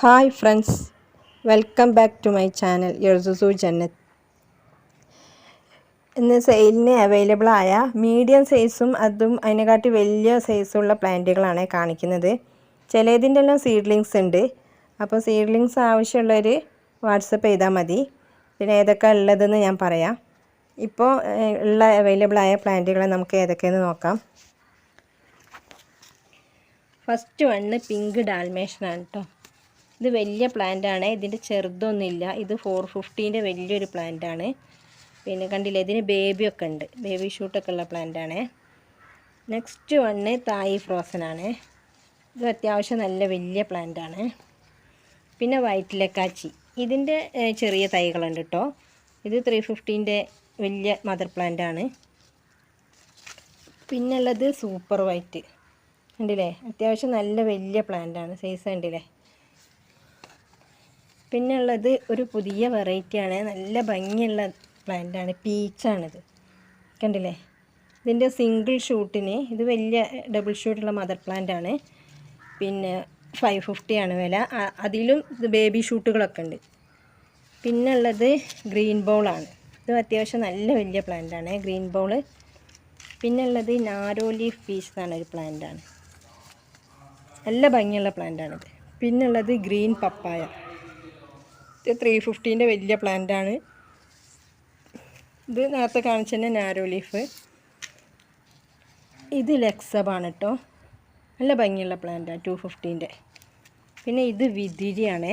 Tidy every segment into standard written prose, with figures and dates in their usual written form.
Hi friends, welcome back to my channel യർസുസു ജന്നത്ത്. ഇന്ന് സെയിലിന് അവൈലബിൾ ആയ മീഡിയം സൈസും അതും അതിനെക്കാട്ടി വലിയ സൈസുള്ള പ്ലാന്റുകളാണ് കാണിക്കുന്നത്. ചിലതിൻ്റെ എല്ലാം സീഡ്ലിങ്സ് ഉണ്ട്. അപ്പോൾ സീഡ്ലിങ്സ് ആവശ്യമുള്ളവർ വാട്സപ്പ് ചെയ്താൽ മതി. പിന്നെ ഏതൊക്കെ ഉള്ളതെന്ന് ഞാൻ പറയാം. ഇപ്പോൾ ഉള്ള അവൈലബിൾ ആയ പ്ലാന്റുകളെ നമുക്ക് ഏതൊക്കെയെന്ന് നോക്കാം. ഫസ്റ്റ് വണ്ണ് പിങ്ക് ഡാൽമേഷനാണ് കേട്ടോ. ഇത് വലിയ പ്ലാന്റാണ്. ഇതിൻ്റെ ചെറുതൊന്നുമില്ല. ഇത് 450ൻ്റെ വലിയൊരു പ്ലാന്റാണ്. പിന്നെ കണ്ടില്ലേ, ഇതിന് ബേബിയൊക്കെ ഉണ്ട്, ബേബി ഷൂട്ടൊക്കെ ഉള്ള പ്ലാന്റാണ്. നെക്സ്റ്റ് വണ്ണ് തായ് ഫ്രോസനാണ്. ഇത് അത്യാവശ്യം നല്ല വലിയ പ്ലാന്റാണ്. പിന്നെ വൈറ്റ് ലക്കാച്ചി, ഇതിൻ്റെ ചെറിയ തൈകളുണ്ട് കേട്ടോ. ഇത് 350ൻ്റെ വലിയ മദർ പ്ലാന്റാണ്. പിന്നുള്ളത് സൂപ്പർ വൈറ്റ് കണ്ടില്ലേ, അത്യാവശ്യം നല്ല വലിയ പ്ലാന്റാണ്, സൈസ് കണ്ടില്ലേ. പിന്നെ ഉള്ളത് ഒരു പുതിയ വെറൈറ്റിയാണ്, നല്ല ഭംഗിയുള്ള പ്ലാന്റാണ്, പീച്ചാണിത് കണ്ടില്ലേ. ഇതിൻ്റെ സിംഗിൾ ഷൂട്ടിന്, ഇത് വലിയ ഡബിൾ ഷൂട്ടുള്ള മദർ പ്ലാന്റാണ്. പിന്നെ 550 ആണ് വില. അതിലും ഇത് ബേബി ഷൂട്ടുകളൊക്കെ ഉണ്ട്. പിന്നെ ഉള്ളത് ഗ്രീൻ ബൗളാണ്. ഇത് അത്യാവശ്യം നല്ല വലിയ പ്ലാന്റാണ്, ഗ്രീൻ ബൗള്. പിന്നെ ഉള്ളത് നാരോ ലീഫ് പീസ് എന്നാണ് ഒരു പ്ലാന്റാണ്, നല്ല ഭംഗിയുള്ള പ്ലാന്റാണിത്. പിന്നെ ഉള്ളത് ഗ്രീൻ പപ്പായ, ഇത് 350ൻ്റെ വലിയ പ്ലാന്റാണ്. ഇത് നേരത്തെ കാണിച്ചതന്നെ നാരോ ലീഫ്. ഇത് ലെക്സബാണ് കേട്ടോ, നല്ല ഭംഗിയുള്ള പ്ലാന്റാണ്, 250ൻ്റെ. പിന്നെ ഇത് വിതിരിയാണ്,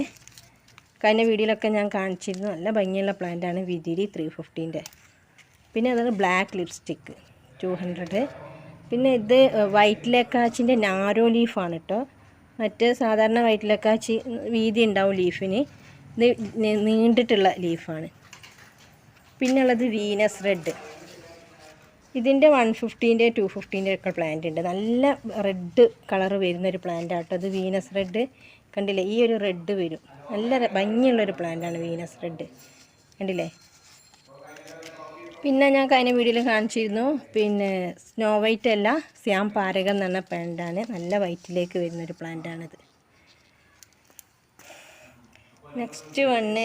കഴിഞ്ഞ വീഡിയോയിലൊക്കെ ഞാൻ കാണിച്ചിരുന്നു, നല്ല ഭംഗിയുള്ള പ്ലാന്റാണ് വിതിരി, 350ൻ്റെ. പിന്നെ അതാണ് ബ്ലാക്ക് ലിപ്സ്റ്റിക്ക് 200. പിന്നെ ഇത് വൈറ്റ് ലക്കാച്ചിൻ്റെ നാരോ ലീഫാണ് കേട്ടോ. മറ്റ് സാധാരണ വൈറ്റ് ലക്കാച്ചി വീതി ഉണ്ടാവും ലീഫിന്, ഇത് നീണ്ടിട്ടുള്ള ലീഫാണ്. പിന്നെ ഉള്ളത് വീനസ് റെഡ്, ഇതിൻ്റെ 150ൻ്റെ 250ൻ്റെ ഒക്കെ പ്ലാന്റ് ഉണ്ട്. നല്ല റെഡ് കളർ വരുന്നൊരു പ്ലാന്റ് ആട്ടോ ഇത്, വീനസ് റെഡ് കണ്ടില്ലേ. ഈ ഒരു റെഡ് വരും, നല്ല ഭംഗിയുള്ളൊരു പ്ലാന്റാണ് വീനസ് റെഡ് കണ്ടില്ലേ. പിന്നെ ഞാൻ കഴിഞ്ഞ വീഡിയോയിൽ കാണിച്ചിരുന്നു, പിന്നെ സ്നോ വൈറ്റ് അല്ല, ശ്യാം പാരകം എന്ന് പറഞ്ഞ പ്ലാന്റാണ്, നല്ല വൈറ്റിലേക്ക് വരുന്നൊരു പ്ലാന്റാണിത്. നെക്സ്റ്റ് വണ്ണ്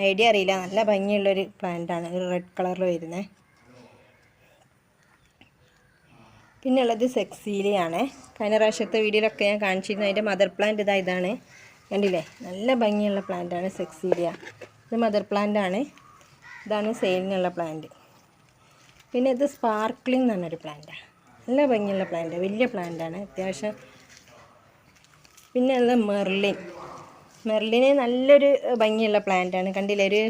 ഐഡിയ അറിയില്ല, നല്ല ഭംഗിയുള്ളൊരു പ്ലാന്റാണ്, ഒരു റെഡ് കളറിൽ വരുന്നത്. പിന്നെ ഉള്ളത് സെക്സീലിയാണ്, കഴിഞ്ഞ പ്രാവശ്യത്തെ വീഡിയോയിലൊക്കെ ഞാൻ കാണിച്ചിരുന്നു. അതിൻ്റെ മദർ പ്ലാന്റ് ഇതാണ് കണ്ടില്ലേ, നല്ല ഭംഗിയുള്ള പ്ലാന്റാണ് സെക്സീലിയ. ഇത് മദർ പ്ലാന്റാണ്, ഇതാണ് സെയിലിനുള്ള പ്ലാന്റ്. പിന്നെ ഇത് സ്പാർക്ലിംഗ് എന്ന് പറഞ്ഞൊരു പ്ലാന്റാണ്, നല്ല ഭംഗിയുള്ള പ്ലാന്റ്, വലിയ പ്ലാന്റാണ് അത്യാവശ്യം. പിന്നെ ഉള്ളത് മെർലിന് നല്ലൊരു ഭംഗിയുള്ള പ്ലാന്റാണ് കണ്ടില്ലേ. ഒരു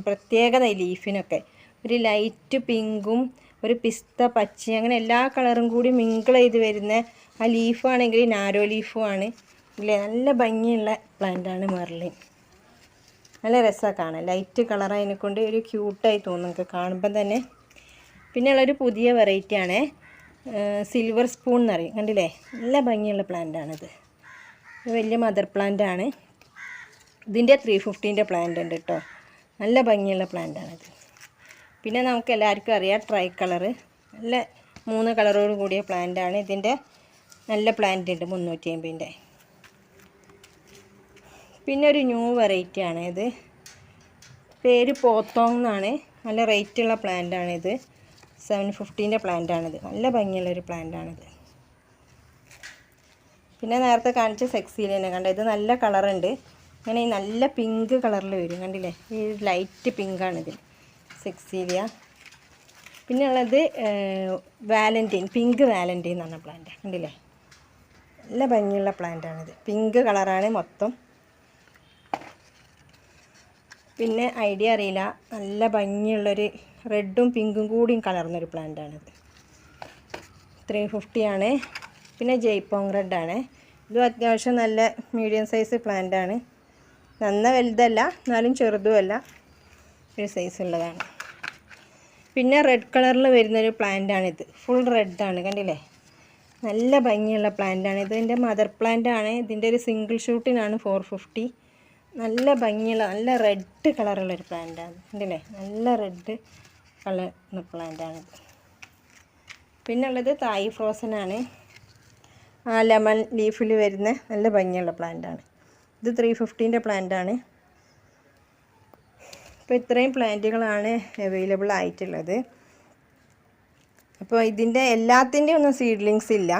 പ്രത്യേകത ലീഫിനൊക്കെ, ഒരു ലൈറ്റ് പിങ്കും ഒരു പിസ്ത പച്ചയും അങ്ങനെ എല്ലാ കളറും കൂടി മിങ്കിൾ ചെയ്ത് വരുന്ന ആ ലീഫാണെങ്കിൽ നാരോ ലീഫുമാണ് ഇല്ലേ, നല്ല ഭംഗിയുള്ള പ്ലാന്റാണ് മെർലിൻ. നല്ല രസമാണ് കാണാൻ, ലൈറ്റ് കളർ അതിനെക്കൊണ്ട് ഒരു ക്യൂട്ടായി തോന്നും നമുക്ക് കാണുമ്പം തന്നെ. പിന്നെ ഉള്ളൊരു പുതിയ വെറൈറ്റിയാണ് സിൽവർ സ്പൂൺ എന്ന് പറയും കണ്ടില്ലേ, നല്ല ഭംഗിയുള്ള പ്ലാന്റാണിത്, വലിയ മദർ പ്ലാന്റാണ്. ഇതിൻ്റെ 350ൻ്റെ പ്ലാന്റ് ഉണ്ട് കേട്ടോ, നല്ല ഭംഗിയുള്ള പ്ലാന്റാണിത്. പിന്നെ നമുക്ക് എല്ലാവർക്കും അറിയാം ട്രൈ കളറ്, നല്ല 3 കളറോട് കൂടിയ പ്ലാന്റാണ്. ഇതിൻ്റെ നല്ല പ്ലാന്റ് ഉണ്ട് 350ൻ്റെ. പിന്നെ ഒരു ന്യൂ വെറൈറ്റിയാണ് ഇത്, പേര് പോത്തോങ് എന്നാണ്, നല്ല റേറ്റുള്ള പ്ലാന്റാണിത്, 750ൻ്റെ പ്ലാന്റാണിത്, നല്ല ഭംഗിയുള്ളൊരു പ്ലാന്റാണിത്. പിന്നെ നേരത്തെ കാണിച്ച സെക്സീലിയ കണ്ട, ഇത് നല്ല കളറുണ്ട്, അങ്ങനെ നല്ല പിങ്ക് കളറിൽ വരും കണ്ടില്ലേ, ഈ ലൈറ്റ് പിങ്കാണിത് സെക്സീലിയ. പിന്നെ ഉള്ളത് വാലൻറ്റൈൻ, പിങ്ക് വാലൻറ്റൈൻ എന്ന് പറഞ്ഞ പ്ലാന്റ് കണ്ടില്ലേ, നല്ല ഭംഗിയുള്ള പ്ലാന്റാണിത്, പിങ്ക് കളറാണ് മൊത്തം. പിന്നെ ഐഡിയ അറിയില്ല, നല്ല ഭംഗിയുള്ളൊരു റെഡും പിങ്കും കൂടിയും കലർന്നൊരു പ്ലാന്റാണിത്, 350 ആണ്. പിന്നെ ജയ്പോങ് റെഡാണ്, ഇതും അത്യാവശ്യം നല്ല മീഡിയം സൈസ് പ്ലാന്റാണ്, നന്ന വലുതല്ല എന്നാലും ചെറുതുമല്ല, ഒരു സൈസ് ഉള്ളതാണ്. പിന്നെ റെഡ് കളറിൽ വരുന്നൊരു പ്ലാന്റാണിത്, ഫുൾ റെഡാണ് കണ്ടില്ലേ, നല്ല ഭംഗിയുള്ള പ്ലാന്റാണ്. ഇതിൻ്റെ മദർ പ്ലാന്റാണ്, ഇതിൻ്റെ ഒരു സിംഗിൾ ഷൂട്ടിനാണ് 450. നല്ല ഭംഗിയുള്ള നല്ല റെഡ് കളറുള്ളൊരു പ്ലാന്റാണ് കണ്ടില്ലേ, നല്ല റെഡ് കളർ പ്ലാന്റാണിത്. പിന്നെ ഉള്ളത് തായ് ഫ്രോസനാണ്, ലെമൺ ലീഫിൽ വരുന്ന നല്ല ഭംഗിയുള്ള പ്ലാന്റാണ്. ഇത് 350ൻ്റെ പ്ലാന്റാണ്. അപ്പോൾ ഇത്രയും പ്ലാന്റുകളാണ് അവൈലബിൾ ആയിട്ടുള്ളത്. അപ്പോൾ ഇതിൻ്റെ എല്ലാത്തിൻ്റെ ഒന്നും സീഡ്ലിങ്സ് ഇല്ല.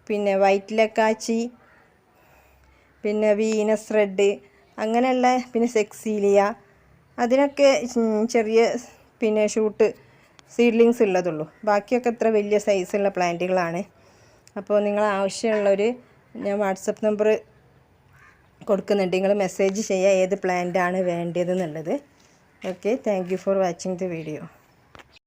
പിന്നെ വൈറ്റ് ലക്കാച്ചി, പിന്നെ വീനസ് റെഡ്, അങ്ങനെയുള്ള, പിന്നെ സെക്സീലിയ, അതിനൊക്കെ ചെറിയ പിന്നെ ഷൂട്ട് സീഡ്ലിങ്സ് ഉള്ളതുള്ളൂ. ബാക്കിയൊക്കെ ഇത്ര വലിയ സൈസുള്ള പ്ലാന്റുകളാണ്. അപ്പോൾ നിങ്ങൾ ആവശ്യമുള്ളവർ ഞാൻ വാട്സപ്പ് നമ്പർ കൊടുക്കുന്നുണ്ട്, നിങ്ങൾ മെസ്സേജ് ചെയ്യുക ഏത് പ്ലാന്റാണ് വേണ്ടതെന്നുള്ളത്. Okay, thank you for watching the video.